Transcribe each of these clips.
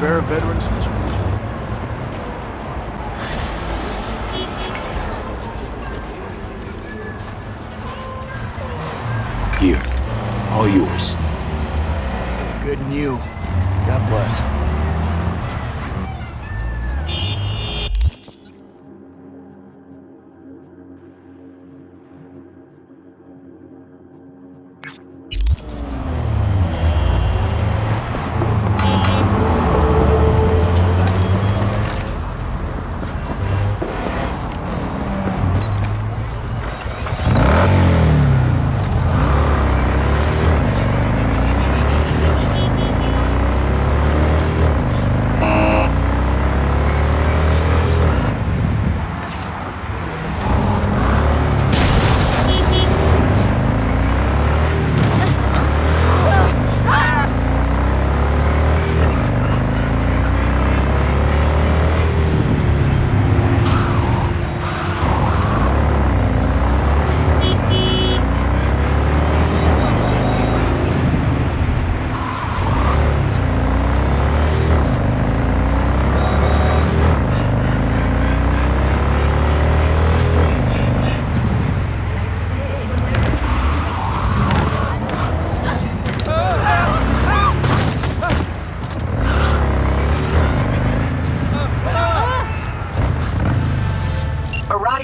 spare veterans from change. Here, all yours. So good and you. God bless.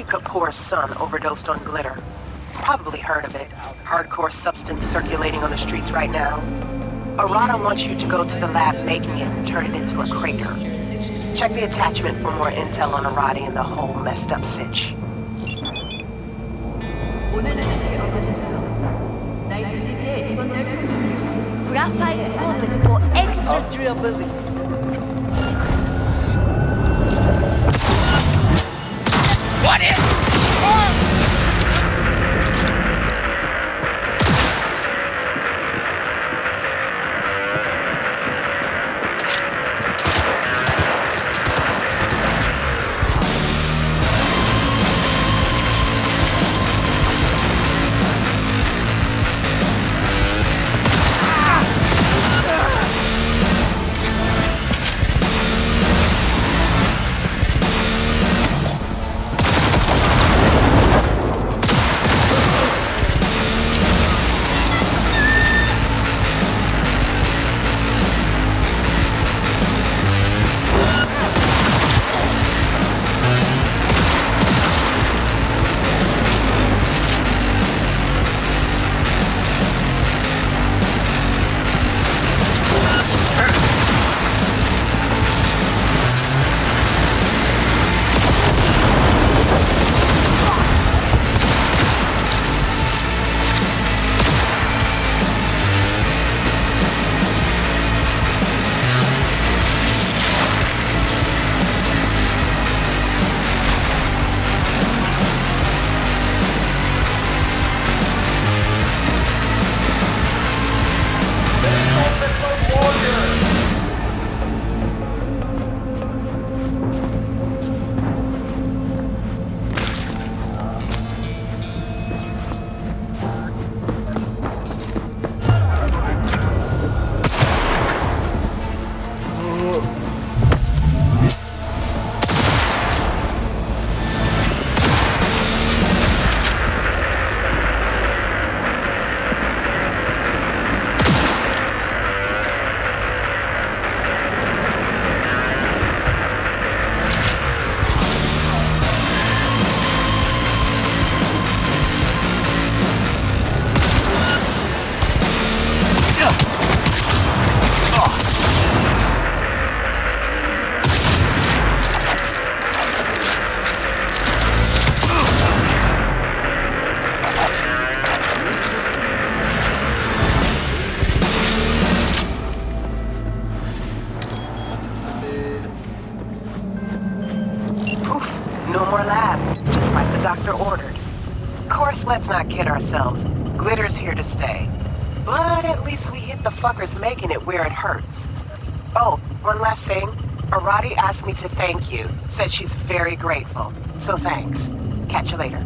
Kapoor's son overdosed on glitter. Probably heard of it. Hardcore substance circulating on the streets right now. Arata wants you to go to the lab making it and turn it into a crater. Check the attachment for more intel on Arata and the whole messed up sitch. Graphite oven for extra durability. What is? Let's not kid ourselves. Glitter's here to stay. But at least we hit the fuckers making it where it hurts. Oh, one last thing. Arati asked me to thank you. Said she's very grateful. So thanks. Catch you later.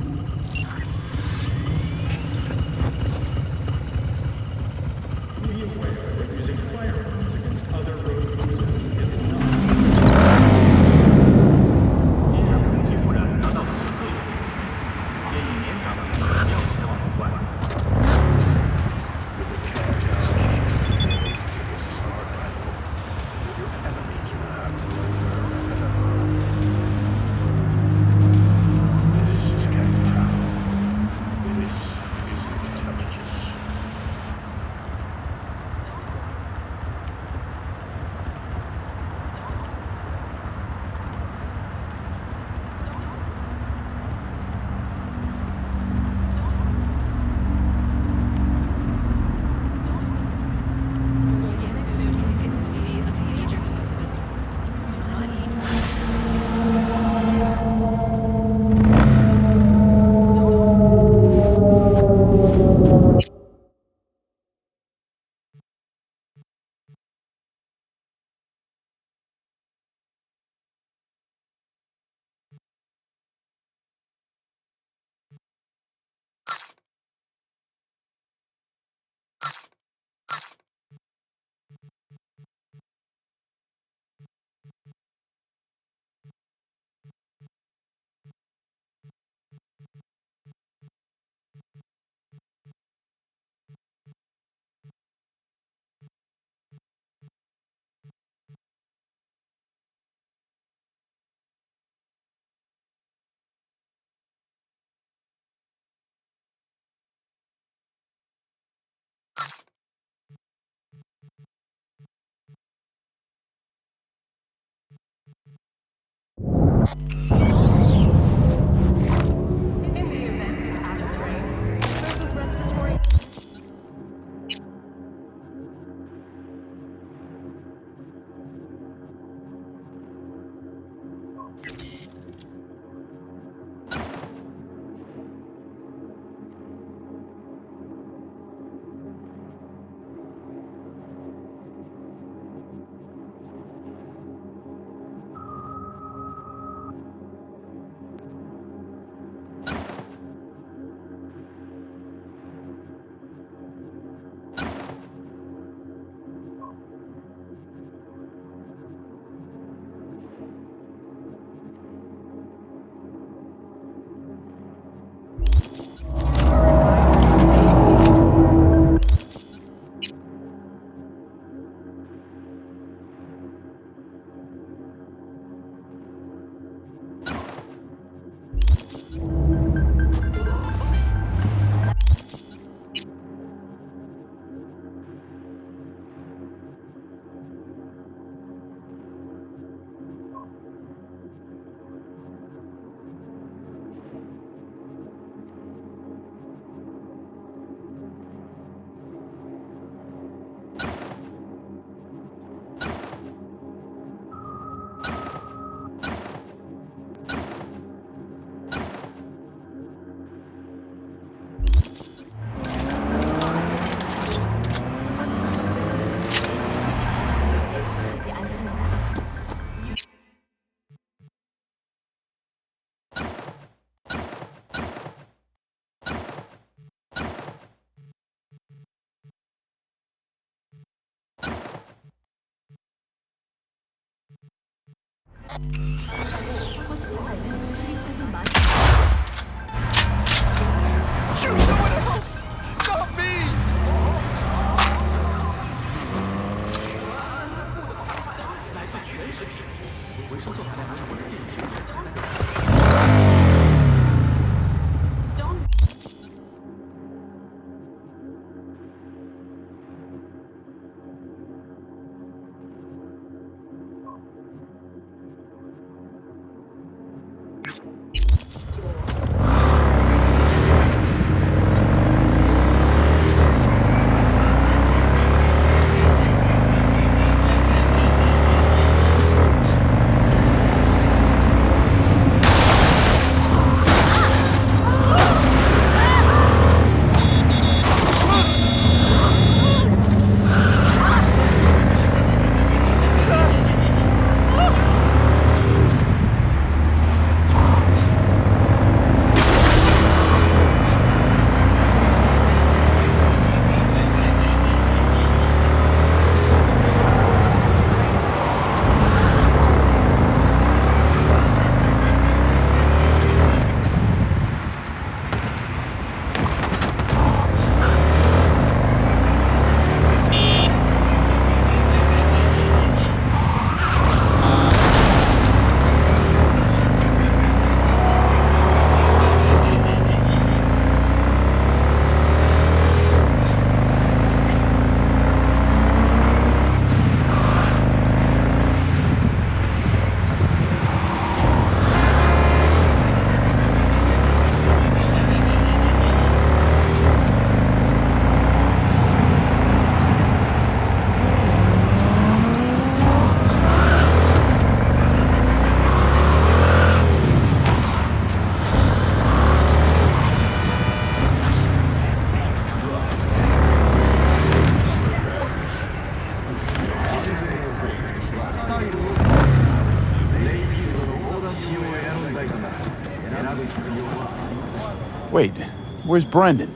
Wait, where's Brendan?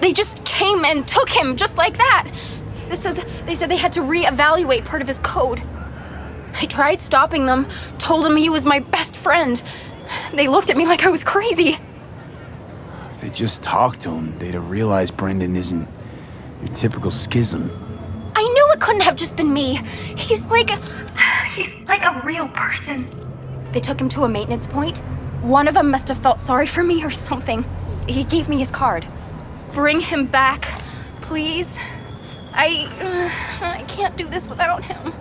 They just came and took him, just like that. They said they had to reevaluate part of his code. I tried stopping them, told him he was my best friend. They looked at me like I was crazy. If they just talked to him, they'd have realized Brendan isn't your typical schism. I knew it couldn't have just been me. He's like a real person. They took him to a maintenance point. One of them must have felt sorry for me or something. He gave me his card. Bring him back, please. I can't do this without him.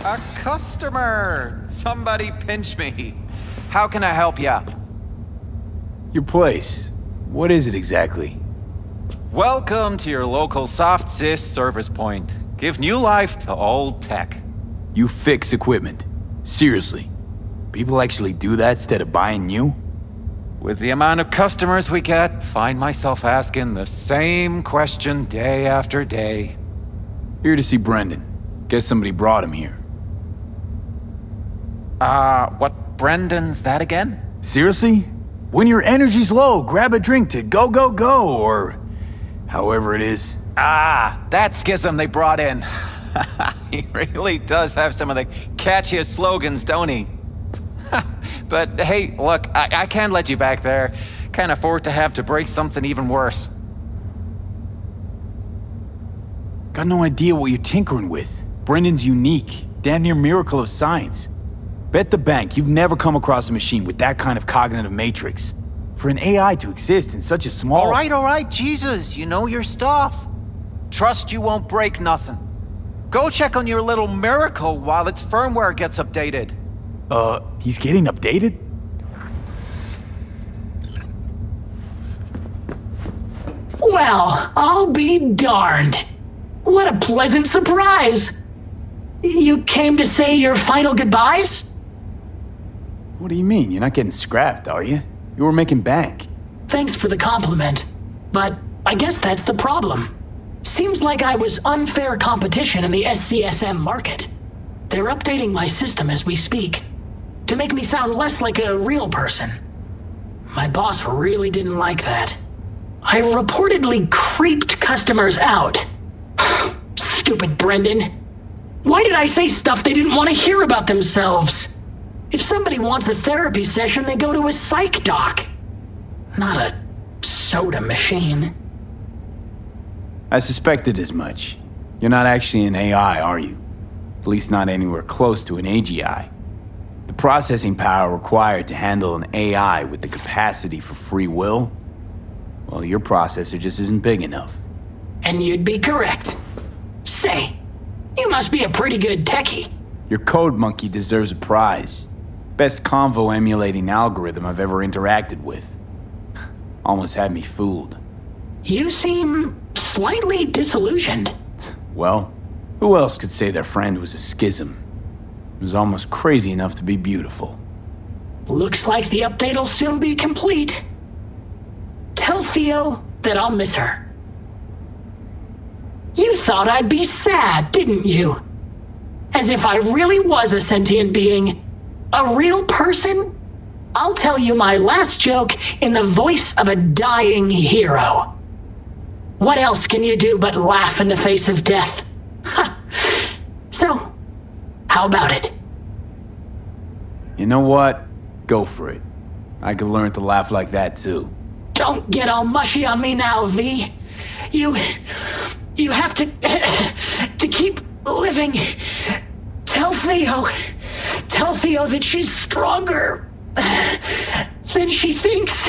A customer! Somebody pinch me. How can I help ya? Your place. What is it exactly? Welcome to your local soft sys service point. Give new life to old tech. You fix equipment. Seriously. People actually do that instead of buying new? With the amount of customers we get, find myself asking the same question day after day. Here to see Brendan. Guess somebody brought him here. What Brendan's that again? Seriously? When your energy's low, grab a drink to go, go, go, or however it is. That schism they brought in. He really does have some of the catchiest slogans, don't he? But hey, look, I can't let you back there. Can't afford to have to break something even worse. Got no idea what you're tinkering with. Brendan's unique, damn near miracle of science. Bet the bank you've never come across a machine with that kind of cognitive matrix. For an AI to exist in such a small... All right, Jesus, you know your stuff. Trust you won't break nothing. Go check on your little miracle while its firmware gets updated. He's getting updated? Well, I'll be darned. What a pleasant surprise! You came to say your final goodbyes? What do you mean? You're not getting scrapped, are you? You were making bank. Thanks for the compliment, but I guess that's the problem. Seems like I was unfair competition in the SCSM market. They're updating my system as we speak, to make me sound less like a real person. My boss really didn't like that. I reportedly creeped customers out. Stupid Brendan. Why did I say stuff they didn't want to hear about themselves? If somebody wants a therapy session, they go to a psych doc. Not a soda machine. I suspected as much. You're not actually an AI, are you? At least not anywhere close to an AGI. The processing power required to handle an AI with the capacity for free will, well, your processor just isn't big enough. And you'd be correct. Say, you must be a pretty good techie. Your code monkey deserves a prize. Best convo emulating algorithm I've ever interacted with. Almost had me fooled. You seem slightly disillusioned. Well, who else could say their friend was a schism? It was almost crazy enough to be beautiful. Looks like the update will soon be complete. Tell Theo that I'll miss her. You thought I'd be sad, didn't you? As if I really was a sentient being. A real person? I'll tell you my last joke in the voice of a dying hero. What else can you do but laugh in the face of death? Ha! So, how about it? You know what? Go for it. I could learn to laugh like that too. Don't get all mushy on me now, V. You have to keep living. Tell Theo that she's stronger than she thinks.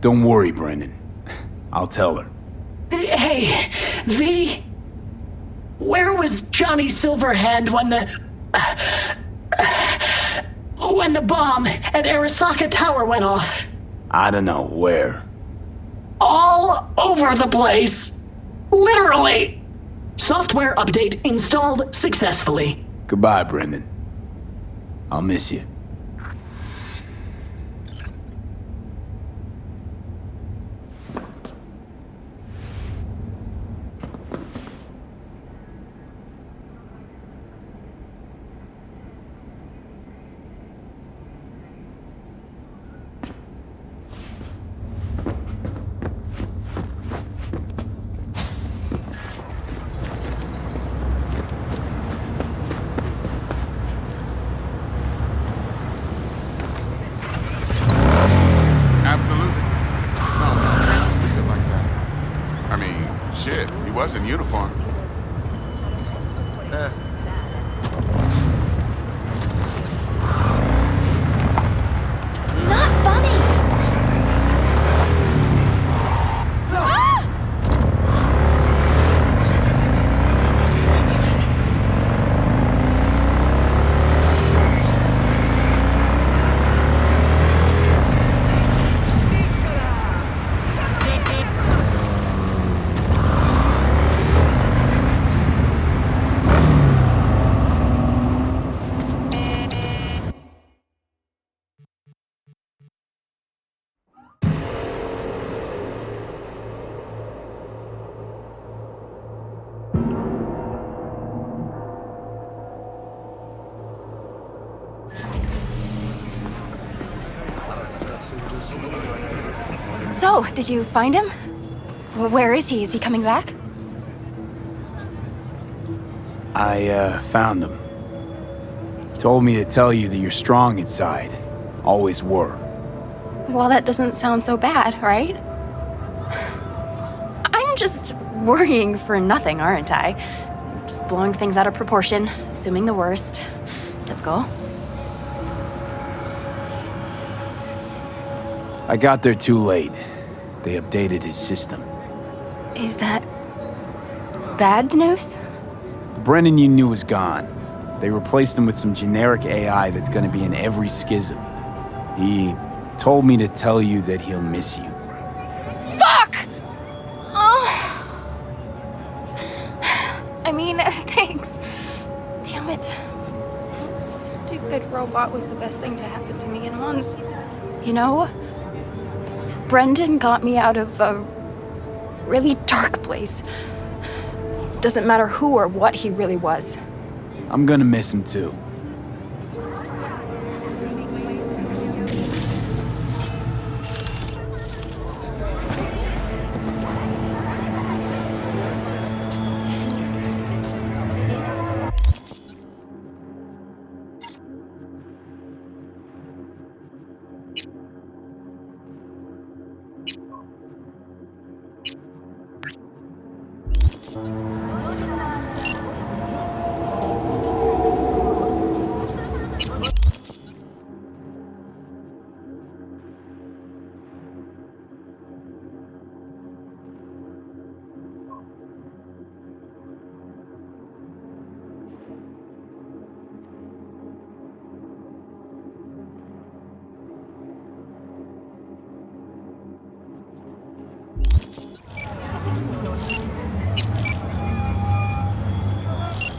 Don't worry, Brendan. I'll tell her. Hey, V, where was Johnny Silverhand when the bomb at Arasaka Tower went off? I don't know where. All over the place. Literally. Software update installed successfully. Goodbye, Brendan. I'll miss you. In uniform. Not funny! So, did you find him? Where is he? Is he coming back? I found him. Told me to tell you that you're strong inside. Always were. Well, that doesn't sound so bad, right? I'm just worrying for nothing, aren't I? Just blowing things out of proportion, assuming the worst. Typical. I got there too late. They updated his system. Is that bad news? The Brendan you knew is gone. They replaced him with some generic AI that's gonna be in every schism. He told me to tell you that he'll miss you. Fuck! Oh. I mean, thanks. Damn it. That stupid robot was the best thing to happen to me in months. You know, Brendan got me out of a really dark place. Doesn't matter who or what he really was. I'm gonna miss him too.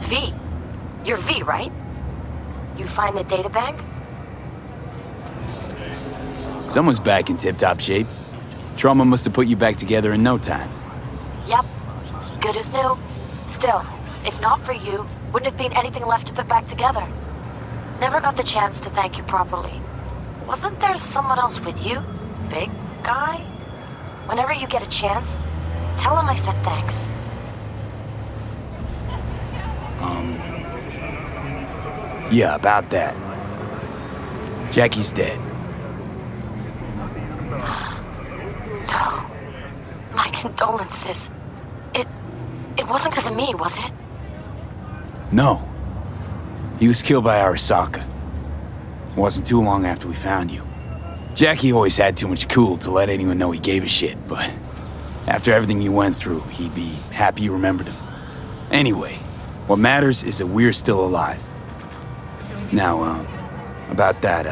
V. You're V, right? You find the databank? Someone's back in tip-top shape. Trauma must have put you back together in no time. Yep. Good as new. Still, if not for you, wouldn't have been anything left to put back together. Never got the chance to thank you properly. Wasn't there someone else with you? Big guy? Whenever you get a chance, tell him I said thanks. Yeah, about that. Jackie's dead. No. My condolences. It wasn't because of me, was it? No. He was killed by Arasaka. Wasn't too long after we found you. Jackie always had too much cool to let anyone know he gave a shit, but after everything you went through, he'd be happy you remembered him. Anyway, what matters is that we're still alive. Now, about that,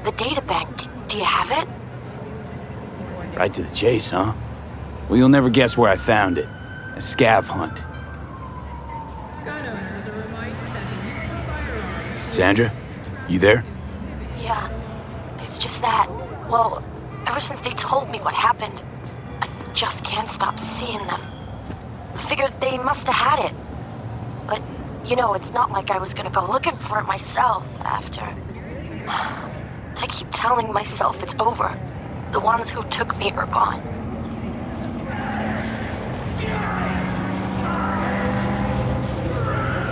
The databank, do you have it? right to the chase, huh? Well, you'll never guess where I found it. A scav hunt. Sandra, you there? Yeah. It's just that, well, ever since they told me what happened, I just can't stop seeing them. I figured they must have had it. But, you know, it's not like I was gonna go looking for it myself after. I keep telling myself it's over. The ones who took me are gone.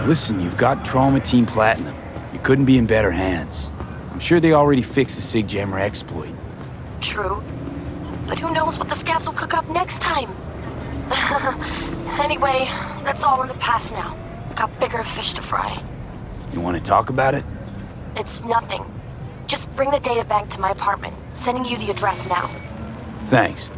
Listen, you've got Trauma Team Platinum. You couldn't be in better hands. I'm sure they already fixed the Sig Jammer exploit. True. But who knows what the scavs will cook up next time? Anyway, that's all in the past now. Got bigger fish to fry. You want to talk about it? It's nothing. Just bring the databank to my apartment. Sending you the address now. Thanks.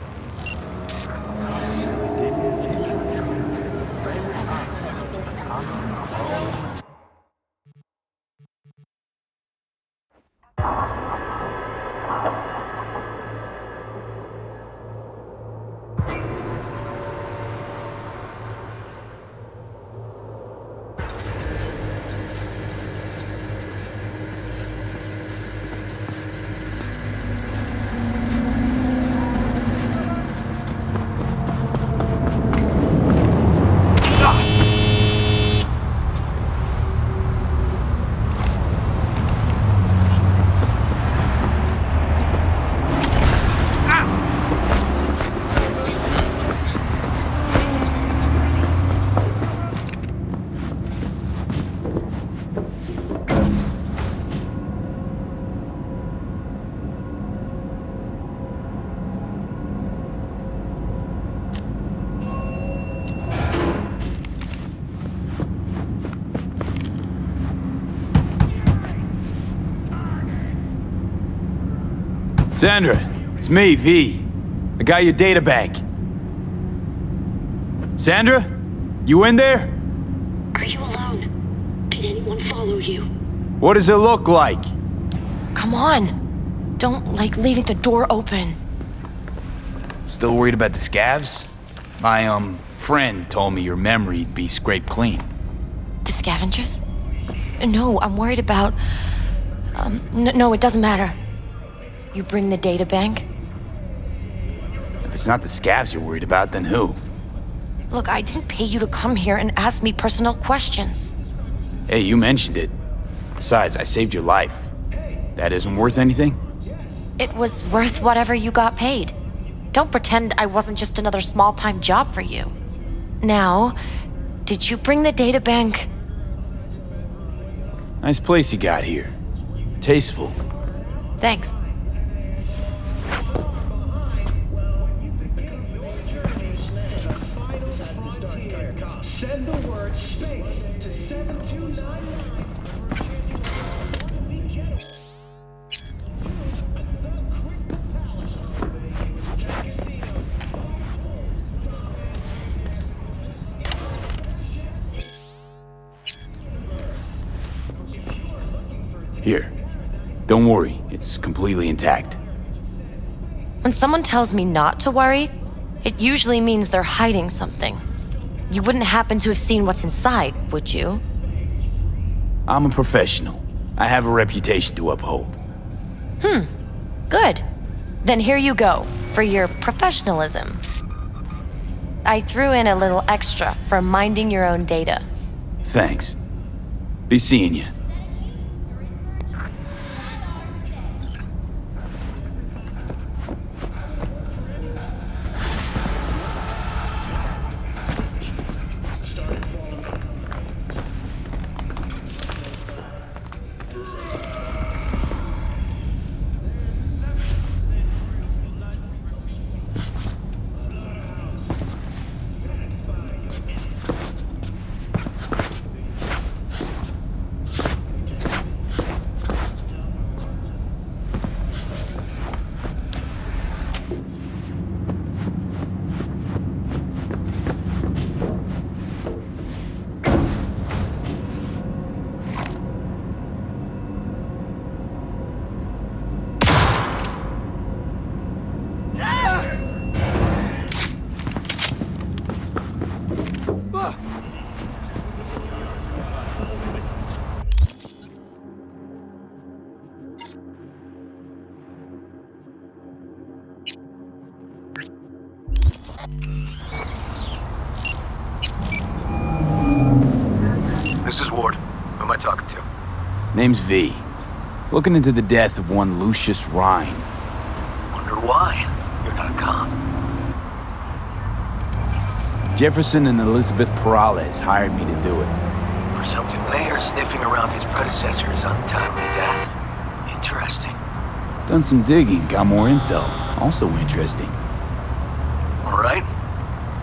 Sandra, it's me, V. I got your databank. Sandra? You in there? Are you alone? Did anyone follow you? What does it look like? Come on. Don't like leaving the door open. Still worried about the scavs? My, friend told me your memory'd be scraped clean. The scavengers? No, I'm worried about... No, it doesn't matter. You bring the databank? If it's not the scavs you're worried about, then who? Look, I didn't pay you to come here and ask me personal questions. Hey, you mentioned it. Besides, I saved your life. That isn't worth anything? It was worth whatever you got paid. Don't pretend I wasn't just another small-time job for you. Now, did you bring the databank? Nice place you got here. Tasteful. Thanks. Send the word space to 729. Here. Don't worry, it's completely intact. When someone tells me not to worry, it usually means they're hiding something. You wouldn't happen to have seen what's inside, would you? I'm a professional. I have a reputation to uphold. Good. Then here you go, for your professionalism. I threw in a little extra for minding your own data. Thanks. Be seeing you. This is Ward. Who am I talking to? Name's V. Looking into the death of one Lucius Rhine. Wonder why? You're not a cop. Jefferson and Elizabeth Perales hired me to do it. Presumptive mayor sniffing around his predecessor's untimely death. Interesting. Done some digging, got more intel. Also interesting. All right.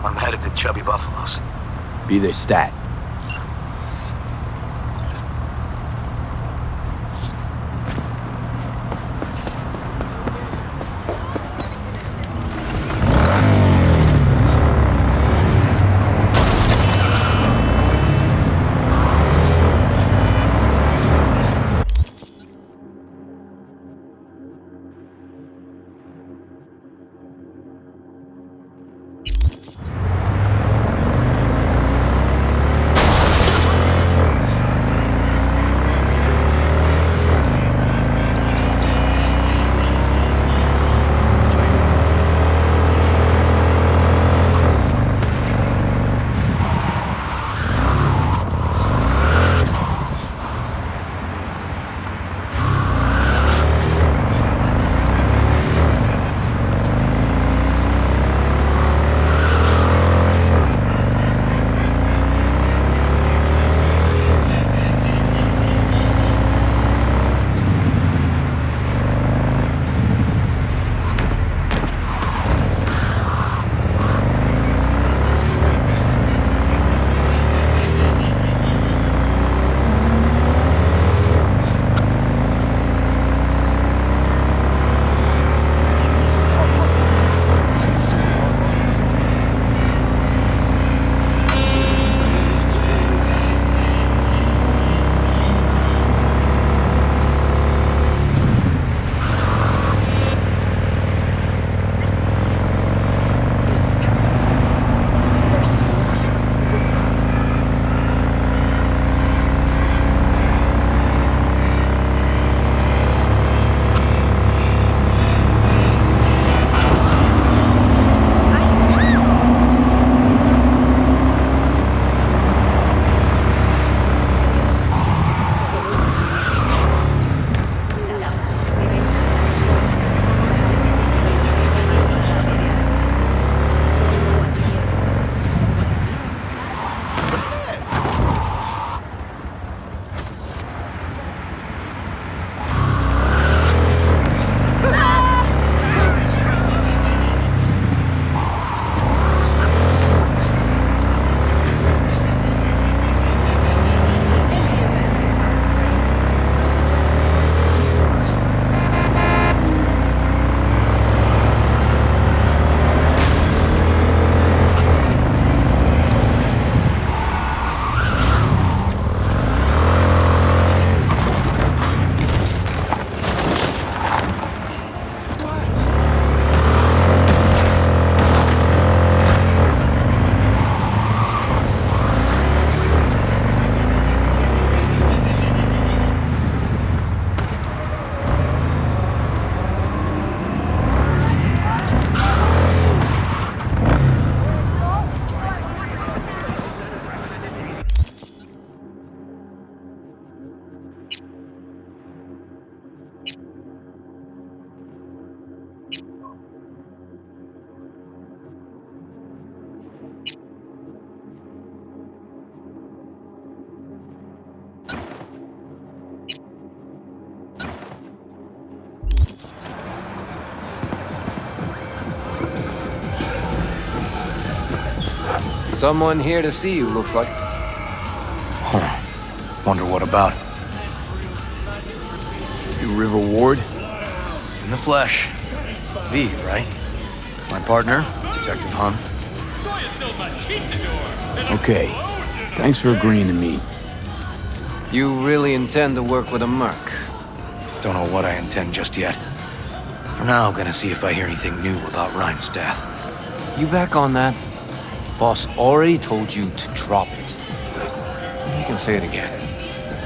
I'm headed to Chubby Buffaloes. Be their stat. Someone here to see you, looks like. Huh. Wonder what about. You River Ward? In the flesh. V, right? My partner, Detective Hun. Okay. Thanks for agreeing to meet. You really intend to work with a merc? Don't know what I intend just yet. For now, I'm gonna see if I hear anything new about Ryan's death. You back on that? Boss already told you to drop it. You can say it again.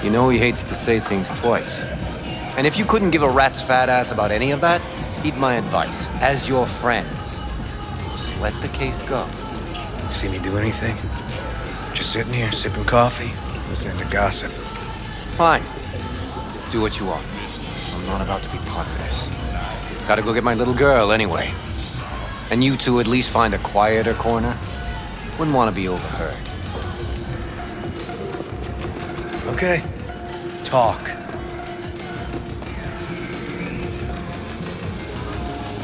You know he hates to say things twice. And if you couldn't give a rat's fat ass about any of that, heed my advice, as your friend. Just let the case go. See me do anything? Just sitting here, sipping coffee, listening to gossip. Fine. Do what you want. I'm not about to be part of this. Gotta go get my little girl anyway. And you two at least find a quieter corner. Wouldn't want to be overheard. Okay. Talk.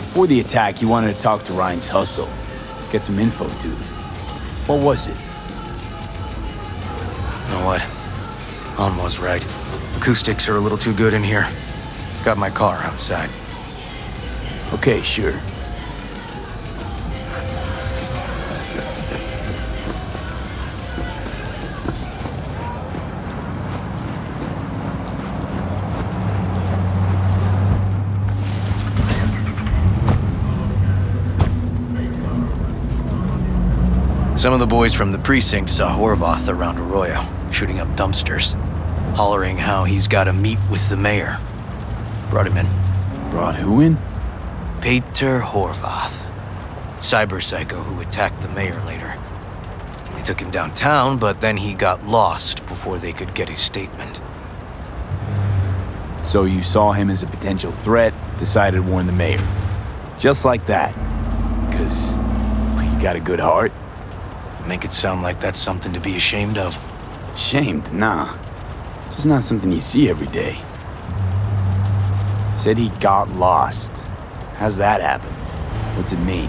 Before the attack, you wanted to talk to Ryan's hustle. Get some info, dude. What was it? You know what? Han was right. Acoustics are a little too good in here. Got my car outside. Okay, sure. Some of the boys from the precinct saw Horvath around Arroyo, shooting up dumpsters, hollering how he's got to meet with the mayor. Brought him in. Brought who in? Peter Horvath. Cyber psycho who attacked the mayor later. They took him downtown, but then he got lost before they could get his statement. So you saw him as a potential threat, decided to warn the mayor. Just like that. 'Cause he got a good heart. Make it sound like that's something to be ashamed of. Shamed? Nah. Just not something you see every day. Said he got lost. How's that happen? What's it mean?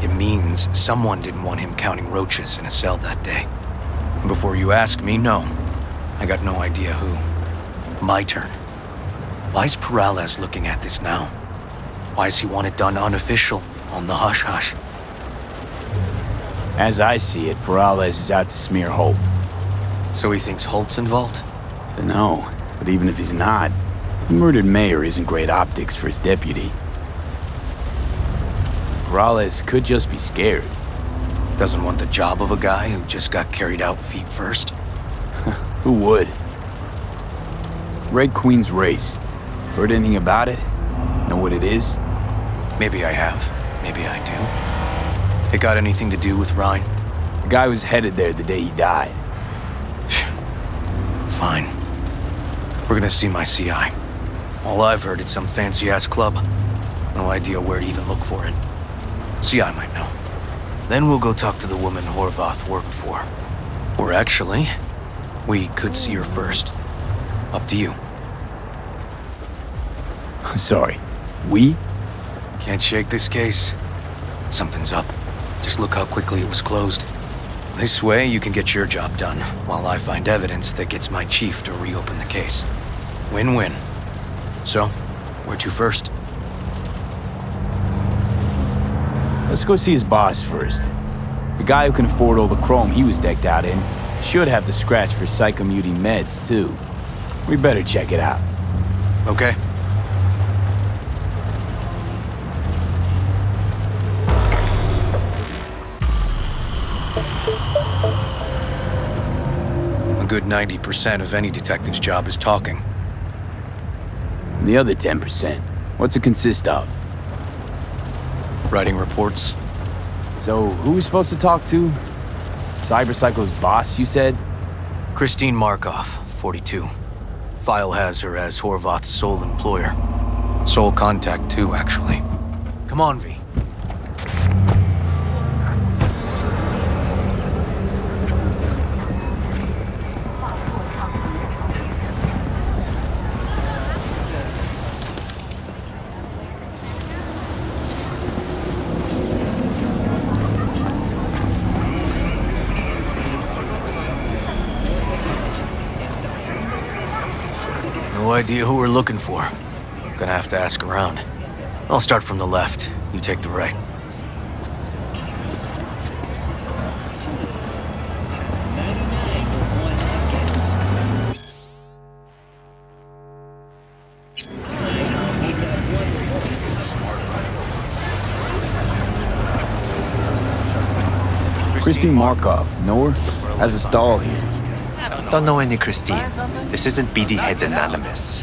It means someone didn't want him counting roaches in a cell that day. And before you ask me, no. I got no idea who. My turn. Why's Peralez looking at this now? Why does he want it done unofficial, on the hush-hush? As I see it, Peralez is out to smear Holt. So he thinks Holt's involved? Dunno, but even if he's not, the murdered mayor isn't great optics for his deputy. Peralez could just be scared. Doesn't want the job of a guy who just got carried out feet first? Who would? Red Queen's race. Heard anything about it? Know what it is? Maybe I have. Maybe I do. It got anything to do with Ryan? The guy was headed there the day he died. Fine. We're gonna see my CI. All I've heard is some fancy-ass club. No idea where to even look for it. CI might know. Then we'll go talk to the woman Horvath worked for. Or actually, we could see her first. Up to you. Sorry. We? Can't shake this case. Something's up. Just look how quickly it was closed. This way, you can get your job done, while I find evidence that gets my chief to reopen the case. Win-win. So, where to first? Let's go see his boss first. The guy who can afford all the chrome he was decked out in should have the scratch for psychomuting meds, too. We better check it out. Okay. A good 90% of any detective's job is talking. And the other 10%, what's it consist of? Writing reports. So, who was supposed to talk to? Cyberpsycho's boss, you said? Christine Markov, 42. File has her as Horvath's sole employer. Sole contact, too, actually. Come on, V. idea who we're looking for. Gonna have to ask around. I'll start from the left. You take the right. Christine Markov, know her? Has a stall here. Don't know any Christine. This isn't BD Heads Anonymous.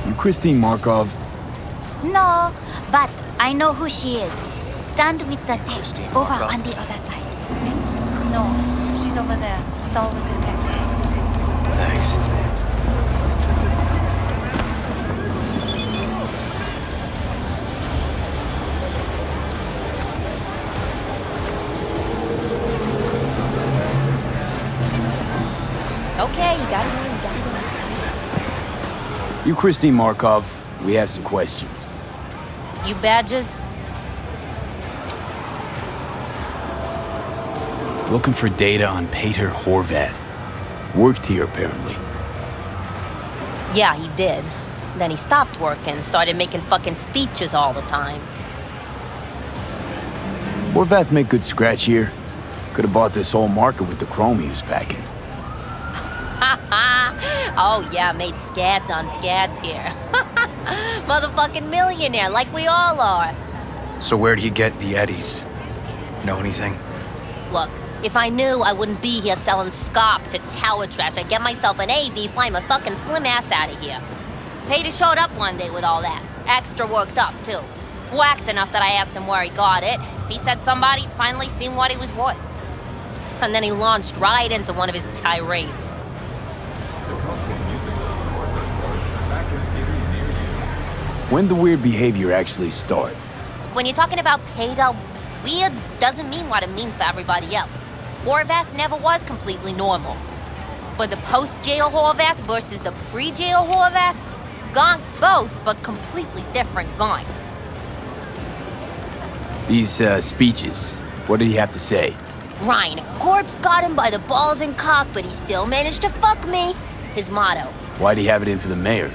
You Christine Markov? No, but I know who she is. Stand with the tech over on the other side. No, she's over there. Stall with the tech. Thanks. Okay, you got it. You Christine Markov, we have some questions. You badges? Looking for data on Peter Horvath. Worked here, apparently. Yeah, he did. Then he stopped working, started making fucking speeches all the time. Horvath make good scratch here. Could have bought this whole market with the chrome he was packing. Oh yeah, made scads on scads here. Motherfucking millionaire, like we all are. So where'd he get the eddies? Know anything? Look, if I knew, I wouldn't be here selling scop to tower trash. I'd get myself an AV, fly my fucking slim ass out of here. Peter showed up one day with all that. Extra worked up, too. Whacked enough that I asked him where he got it. He said somebody'd finally seen what he was worth. And then he launched right into one of his tirades. When the weird behavior actually start? When you're talking about Peter, weird doesn't mean what it means for everybody else. Horvath never was completely normal. But the post-jail Horvath versus the pre-jail Horvath, gonks both, but completely different gonks. These, speeches, what did he have to say? Ryan, Corpse got him by the balls and cock, but he still managed to fuck me. His motto. Why'd he have it in for the mayor?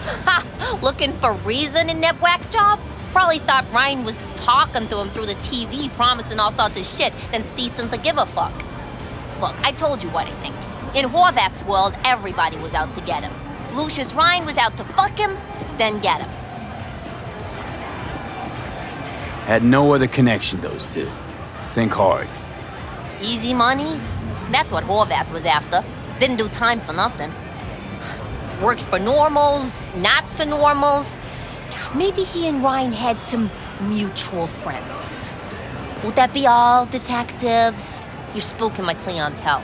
Ha! Looking for reason in that whack job? Probably thought Ryan was talking to him through the TV, promising all sorts of shit, then ceasing to give a fuck. Look, I told you what I think. In Horvath's world, everybody was out to get him. Lucius Ryan was out to fuck him, then get him. Had no other connection, those two. Think hard. Easy money? That's what Horvath was after. Didn't do time for nothing. Worked for normals, not so normals. Maybe he and Ryan had some mutual friends. Would that be all, detectives? You're spooking my clientele.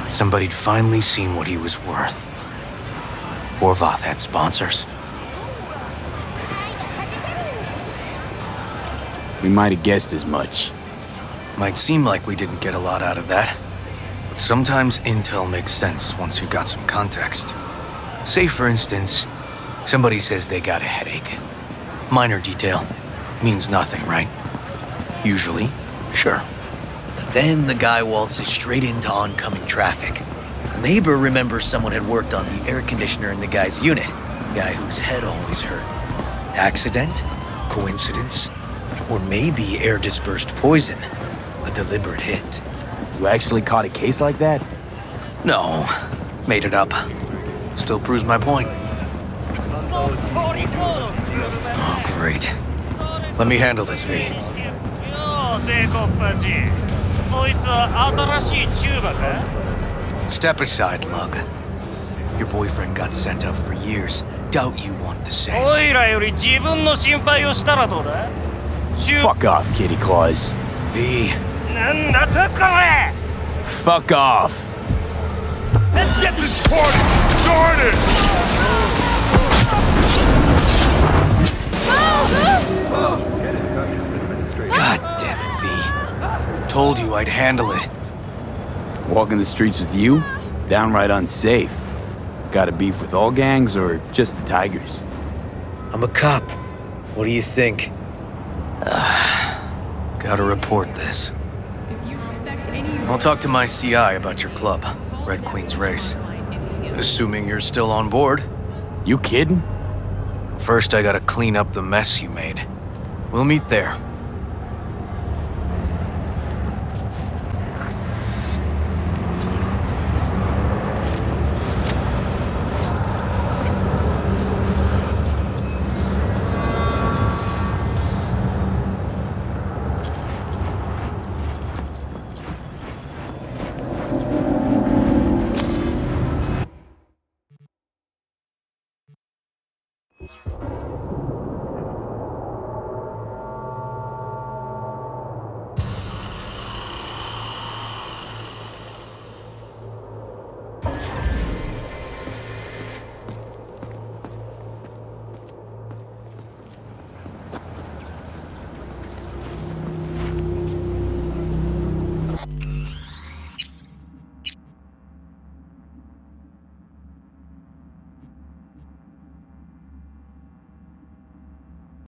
Somebody'd finally seen what he was worth. Horvath had sponsors. We might have guessed as much. Might seem like we didn't get a lot out of that. But sometimes intel makes sense once you got some context. Say, for instance, somebody says they got a headache. Minor detail. Means nothing, right? Usually, sure. But then the guy waltzes straight into oncoming traffic. The neighbor remembers someone had worked on the air conditioner in the guy's unit. The guy whose head always hurt. Accident? Coincidence? Or maybe air-dispersed poison. A deliberate hit. You actually caught a case like that? No. Made it up. Still proves my point. Oh, great. Let me handle this, V. Step aside, Lug. Your boyfriend got sent up for years. Doubt you want the same. Fuck off, Kitty Claus. V. Fuck off. Let's get this party started! God damn it, V. Told you I'd handle it. Walking the streets with you? Downright unsafe. Got a beef with all gangs or just the Tigers? I'm a cop. What do you think? Gotta report this. I'll talk to my CI about your club, Red Queen's Race. Assuming you're still on board. You kidding? First, I gotta clean up the mess you made. We'll meet there.